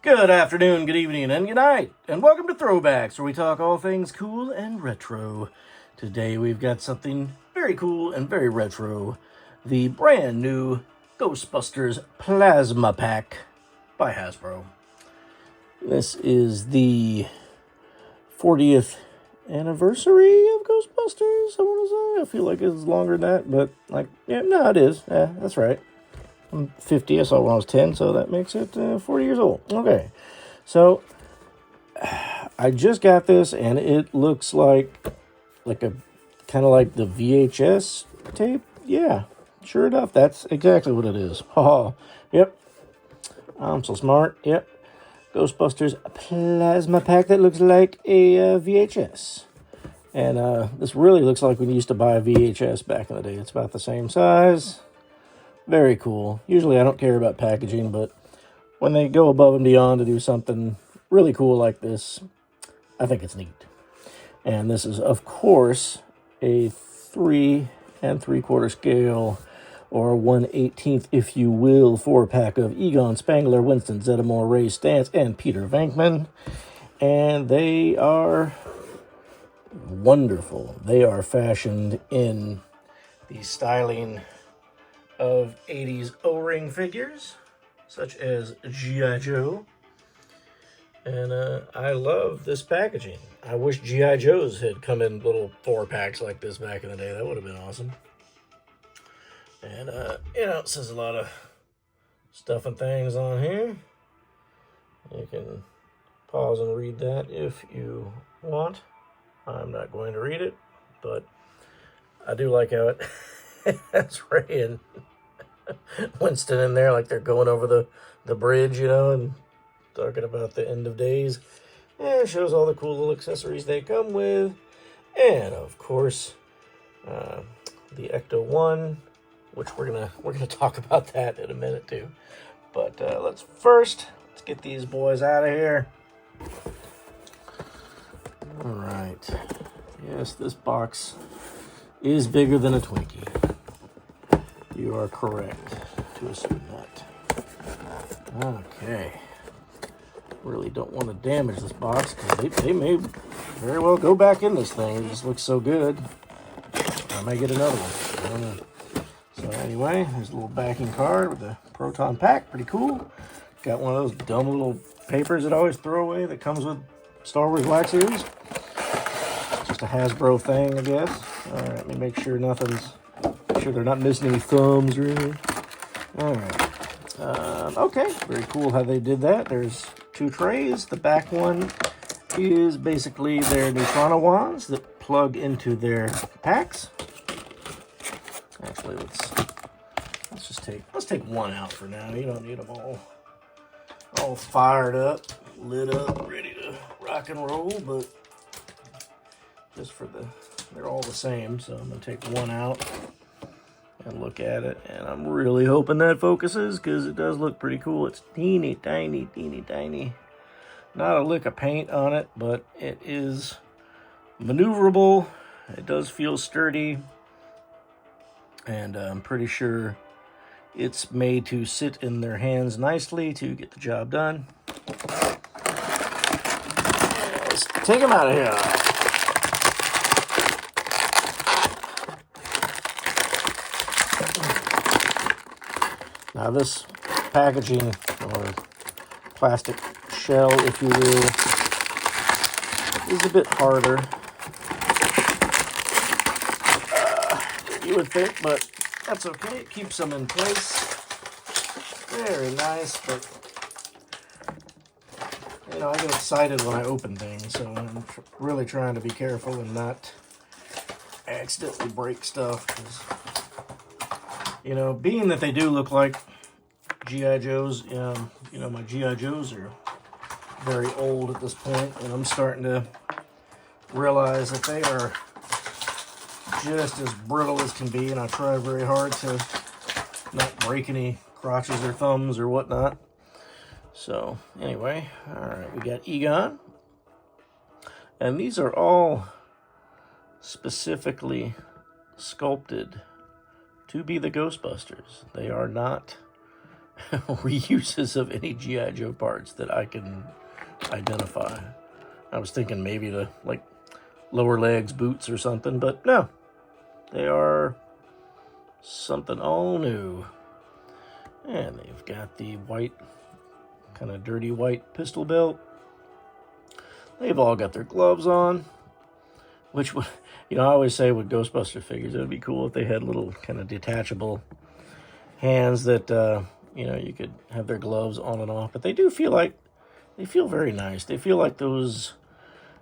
Good afternoon, good evening, and good night, and welcome to Throwbacks, where we talk all things cool and retro. Today we've got something very cool and very retro, the brand new Ghostbusters Plasma Pack by Hasbro. This is the 40th anniversary of Ghostbusters, I want to say. I feel like it's longer than that, but it is. Yeah, that's right. I'm 50, I saw it when I was 10, so that makes it 40 years old. Okay, so I just got this, and it looks like a kind of like the VHS tape. Yeah, sure enough, that's exactly what it is. Oh, yep. I'm so smart. Yep. Ghostbusters Plasma Pack that looks like a VHS. And this really looks like when you used to buy a VHS back in the day. It's about the same size. Very cool. Usually I don't care about packaging, but when they go above and beyond to do something really cool like this, I think it's neat. And this is, of course, a 3 3/4 scale, or 1/18, if you will, 4-pack of Egon Spangler, Winston Zeddemore, Ray Stantz, and Peter Venkman. And they are wonderful. They are fashioned in the styling of 80s O-ring figures, such as G.I. Joe. And I love this packaging. I wish G.I. Joes had come in little 4-packs like this back in the day. That would have been awesome. And, it says a lot of stuff and things on here. You can pause and read that if you want. I'm not going to read it, but I do like how it has Ray and Winston in there, like they're going over the bridge, and talking about the end of days. And it shows all the cool little accessories they come with. And of course, the Ecto 1, which we're gonna talk about that in a minute too. But let's get these boys out of here. All right. Yes, this box is bigger than a Twinkie. You are correct to assume that. Okay. Really don't want to damage this box, because they may very well go back in this thing. It just looks so good. I may get another one. I don't know. So anyway, there's a little backing card with the Proton Pack. Pretty cool. Got one of those dumb little papers that I always throw away that comes with Star Wars Wax Series. Just a Hasbro thing, I guess. All right, let me make sure they're not missing any thumbs or anything. All right. Okay, very cool how they did that. There's 2 trays. The back one is basically their Neutrino wands that plug into their packs. Actually, let's take one out for now. You don't need them all fired up, lit up, ready to rock and roll. But just they're all the same. So I'm gonna take one out and look at it, and I'm really hoping that focuses, because it does look pretty cool. It's teeny tiny. Not a lick of paint on it, but it is maneuverable. It does feel sturdy, and I'm pretty sure it's made to sit in their hands nicely to get the job done. Let's take them out of here. Now this packaging, or plastic shell, if you will, is a bit harder than you would think, but that's okay. It keeps them in place. Very nice, but I get excited when I open things, so I'm really trying to be careful and not accidentally break stuff, because being that they do look like G.I. Joes, my G.I. Joes are very old at this point, and I'm starting to realize that they are just as brittle as can be, and I try very hard to not break any crotches or thumbs or whatnot. So, anyway, all right, we got Egon, and these are all specifically sculpted to be the Ghostbusters. They are not reuses of any G.I. Joe parts that I can identify. I was thinking maybe the, like, lower legs, boots or something, but no. They are something all new. And they've got the white, kind of dirty white pistol belt. They've all got their gloves on, which would, you know, I always say with Ghostbuster figures, it would be cool if they had little kind of detachable hands that, you know, you could have their gloves on and off. But they do feel like, they feel very nice. They feel like those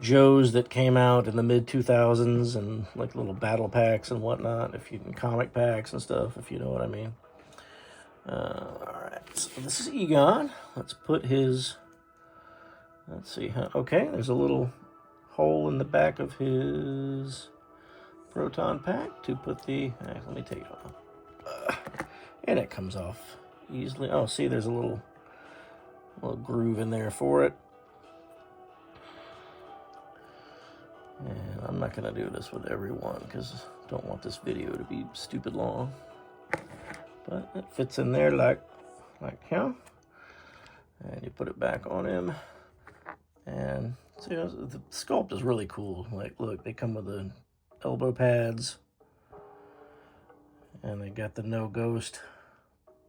Joes that came out in the mid-2000s and like little battle packs and whatnot, if you can, comic packs and stuff, if you know what I mean. Alright, so this is Egon. Let's put his, let's see, okay, there's a little hole in the back of his proton pack to put the, let me take it off. And it comes off easily. Oh, see, there's a little groove in there for it. And I'm not going to do this with every one because I don't want this video to be stupid long. But it fits in there like him. And you put it back on him. And see, the sculpt is really cool. Like, look, they come with the elbow pads. And they got the no ghost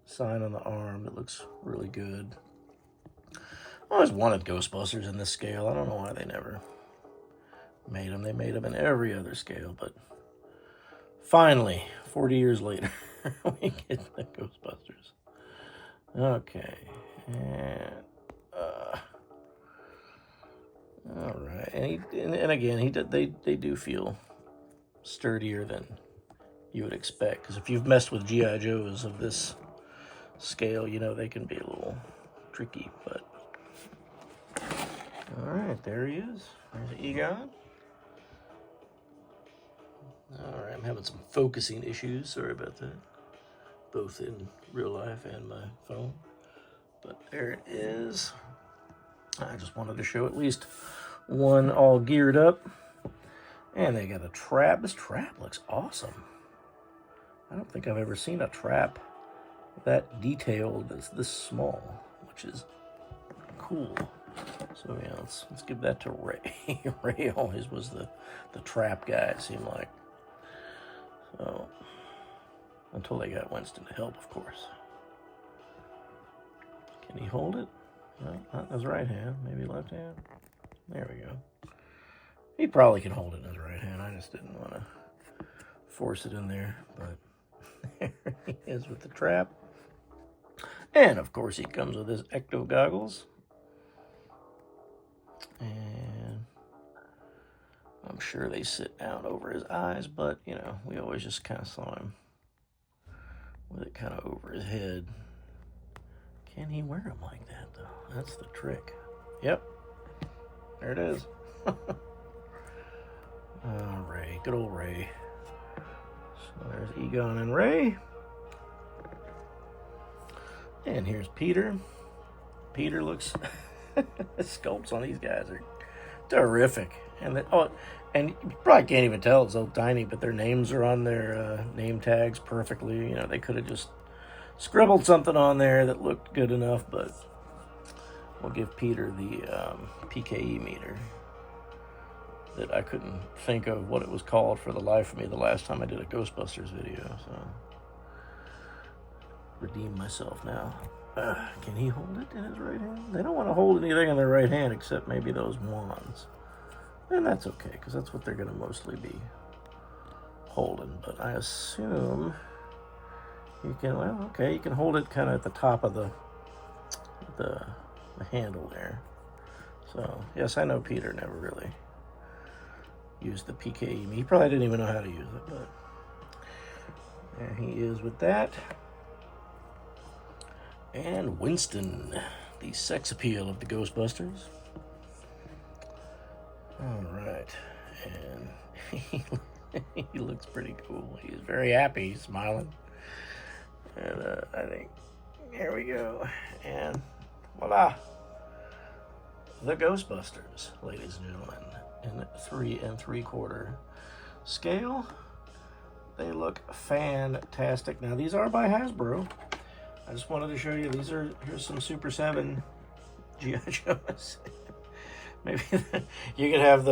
sign on the arm. It looks really good. I always wanted Ghostbusters in this scale. I don't know why they never made them. They made them in every other scale, but finally, 40 years later, we get the Ghostbusters. Okay, and all right, and again, they do feel sturdier than you would expect, because if you've messed with G.I. Joes of this scale, you know they can be a little tricky, but all right, there he is. There's Egon. All right, I'm having some focusing issues. Sorry about that. Both in real life and my phone. But there it is. I just wanted to show at least one all geared up. And they got a trap. This trap looks awesome. I don't think I've ever seen a trap that detailed that's this small, which is cool. So yeah, let's give that to Ray. Ray always was the trap guy, it seemed like. So, until they got Winston to help, of course. Can he hold it? No, not in his right hand. Maybe left hand. There we go. He probably can hold it in his right hand. I just didn't want to force it in there. But there he is with the trap. And, of course, he comes with his ecto goggles. And I'm sure they sit down over his eyes, but, you know, we always just kind of saw him with it kind of over his head. Can he wear them like that, though? That's the trick. Yep. There it is. Ray. Good old Ray. So there's Egon and Ray. And here's Peter. Peter looks... the sculpts on these guys are terrific. And and you probably can't even tell it's so tiny, but their names are on their name tags perfectly. You know, they could have just scribbled something on there that looked good enough, but we'll give Peter the PKE meter that I couldn't think of what it was called for the life of me the last time I did a Ghostbusters video, so redeem myself now. Can he hold it in his right hand? They don't want to hold anything in their right hand except maybe those wands. And that's okay, because that's what they're going to mostly be holding. But I assume you can, well, okay, you can hold it kind of at the top of the handle there. So, yes, I know Peter never really used the PKE. He probably didn't even know how to use it, but there he is with that. And Winston, the sex appeal of the Ghostbusters. All right, and he looks pretty cool. He's very happy, he's smiling. And I think, here we go. And voila, the Ghostbusters, ladies and gentlemen, in 3 3/4 scale. They look fantastic. Now, these are by Hasbro. I just wanted to show you. Here's some Super 7 G.I. Joes. Maybe you could have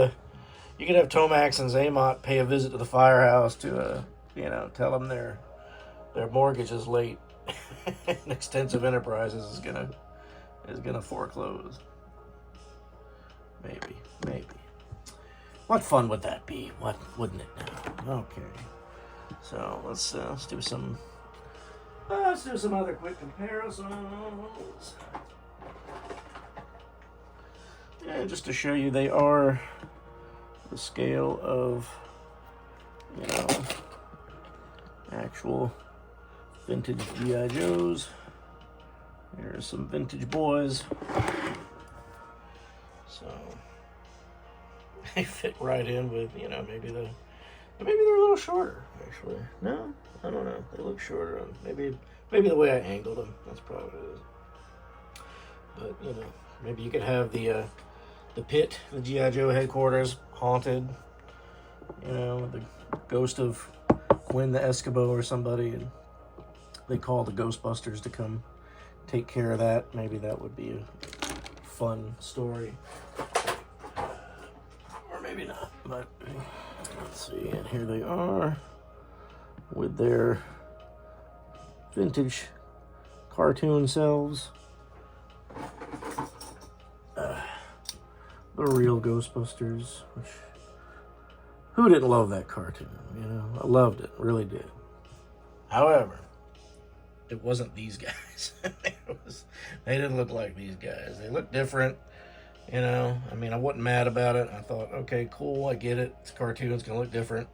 Tomax and Zaymot pay a visit to the firehouse to tell them their mortgage is late. And Extensive Enterprises is gonna foreclose. Maybe. What fun would that be? What wouldn't it now? Okay. So let's do some other quick comparisons. And just to show you, they are the scale of actual vintage G.I. Joes. Here's some vintage boys. So they fit right in with, maybe they're a little shorter, actually. No, I don't know. They look shorter. Maybe the way I angled them. That's probably what it is. But, maybe you could have the pit, the G.I. Joe headquarters, haunted, the ghost of Gwen the Escobo or somebody, and they call the Ghostbusters to come take care of that. Maybe that would be a fun story. Or maybe not, but let's see. And here they are with their vintage cartoon selves. The real Ghostbusters, who didn't love that cartoon? I loved it, really did. However, it wasn't these guys. They didn't look like these guys. They looked different. I wasn't mad about it. I thought, okay, cool, I get it. It's a cartoon, it's gonna look different.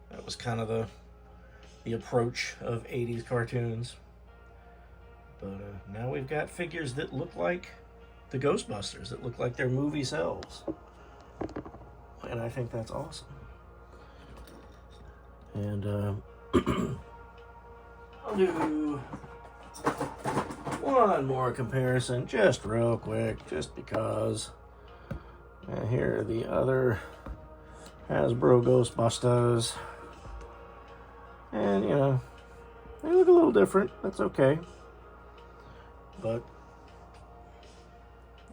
That was kind of the approach of 80s cartoons. But now we've got figures that look like the Ghostbusters, that look like their movie selves. And I think that's awesome. And I'll do one more comparison, just real quick, just because. And here are the other Hasbro Ghostbusters. And, they look a little different. That's okay. But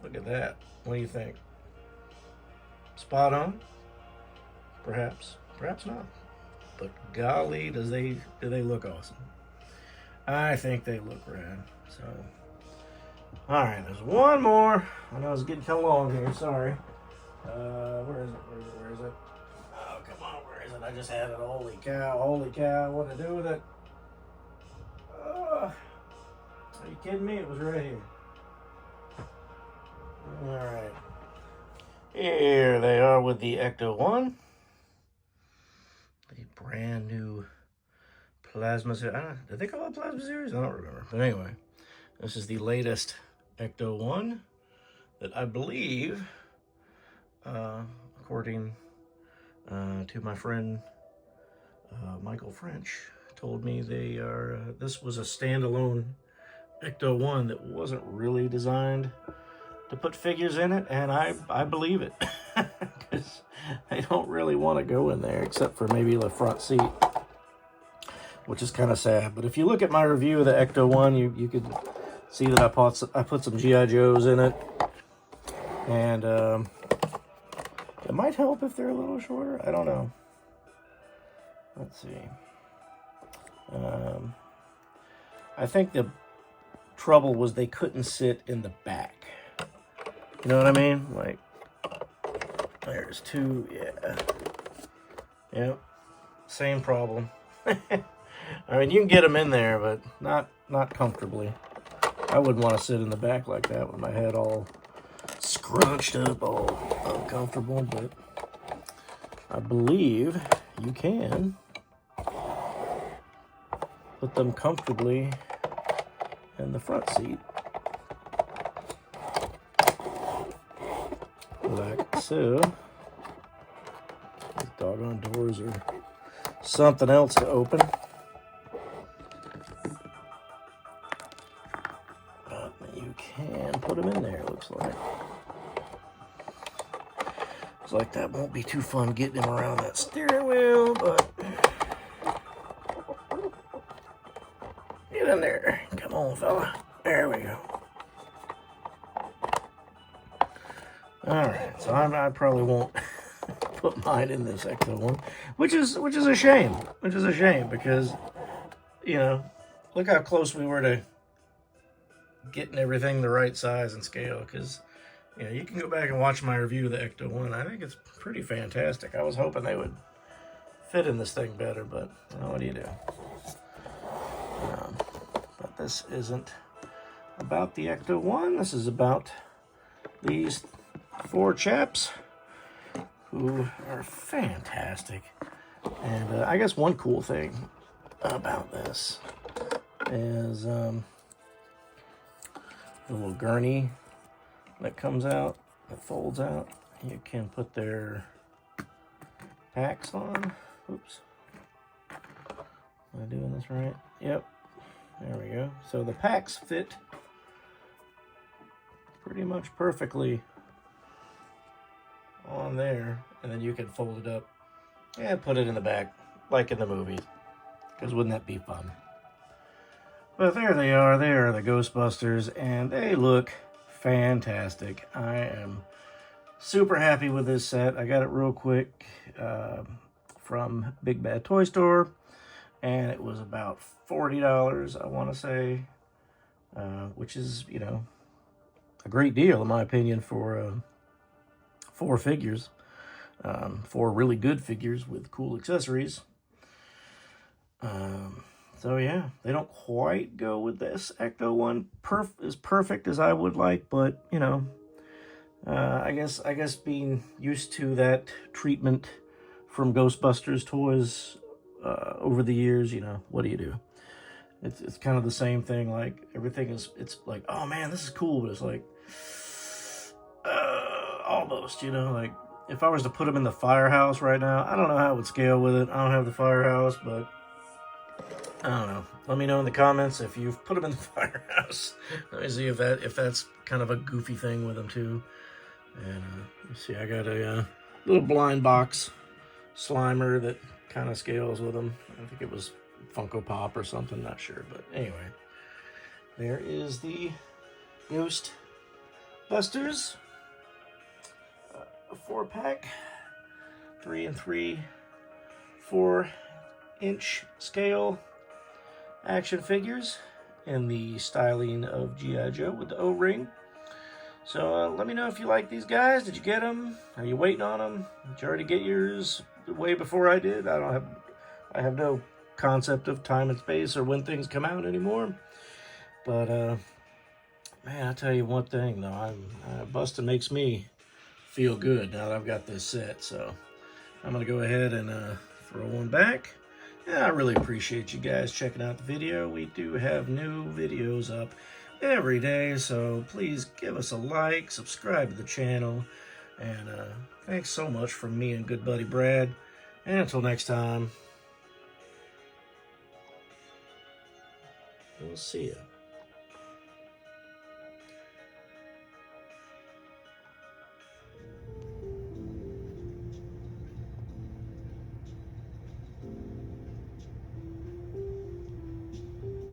look at that. What do you think? Spot on? Perhaps. Perhaps not. But golly, do they look awesome. I think they look rad. So, alright, there's one more. I know it's getting kind of long here, sorry. Where is it? Oh, come on, where is it? I just had it. Holy cow, what to do with it? Are you kidding me? It was right here. Alright. Here they are with the Ecto-1. The brand new plasma series. Did they call it plasma series? I don't remember. But anyway, this is the latest Ecto-1 that I believe, according to my friend Michael French, told me they are. This was a standalone Ecto-1 that wasn't really designed to put figures in it, and I believe it, because they don't really want to go in there except for maybe the front seat, which is kind of sad. But if you look at my review of the Ecto-1, you could see that I put some G.I. Joes in it, and it might help if they're a little shorter. I don't know. Let's see. I think the trouble was they couldn't sit in the back. You know what I mean? Like, there's two, yeah. Yep, same problem. I mean, you can get them in there, but not comfortably. I wouldn't want to sit in the back like that with my head all scrunched up, all uncomfortable, but I believe you can put them comfortably in the front seat. Like so. These doggone doors are something else to open. But you can put them in there, it looks like. Looks like that won't be too fun getting him around that steering wheel, but get in there. Come little fella. There we go. Alright, so I probably won't put mine in this Ecto one, which is a shame. Which is a shame because, you know, look how close we were to getting everything the right size and scale. Because, you know, you can go back and watch my review of the Ecto one. I think it's pretty fantastic. I was hoping they would fit in this thing better, but what do you do? But this isn't about the Ecto one. This is about these 4 chaps who are fantastic. And I guess one cool thing about this is the little gurney that comes out, that folds out. You can put their packs on. Oops. Am I doing this right? Yep. There we go. So the packs fit pretty much perfectly on there, and then you can fold it up and put it in the back like in the movies, because wouldn't that be fun? But there they are. They are the Ghostbusters, and they look fantastic. I am super happy with this set. I got it real quick from Big Bad Toy Store, and it was about $40, I want to say, which is, you know, a great deal in my opinion for 4 figures, 4 really good figures with cool accessories. So yeah, they don't quite go with this Ecto one as perfect as I would like, but you know, I guess being used to that treatment from Ghostbusters toys over the years, you know, what do you do? It's kind of the same thing. Like everything is, it's like, oh man, this is cool, but it's like almost, you know, like if I was to put them in the firehouse right now, I don't know how it would scale with it. I don't have the firehouse, but I don't know. Let me know in the comments if you've put them in the firehouse. Let me see if that's kind of a goofy thing with them too. And you see, I got a little blind box Slimer that kind of scales with them. I think it was Funko Pop or something, not sure. But anyway, there is the Ghostbusters. A 4-pack, 3 and 3, 4-inch scale action figures in the styling of G.I. Joe with the O-ring. So let me know if you like these guys. Did you get them? Are you waiting on them? Did you already get yours way before I did? I have no concept of time and space or when things come out anymore. But man, I tell you one thing though, busting makes me feel good now that I've got this set. So I'm gonna go ahead and throw one back. And I really appreciate you guys checking out the video. We do have new videos up every day, so please give us a like, subscribe to the channel, and thanks so much from me and good buddy Brad. And until next time, we'll see you.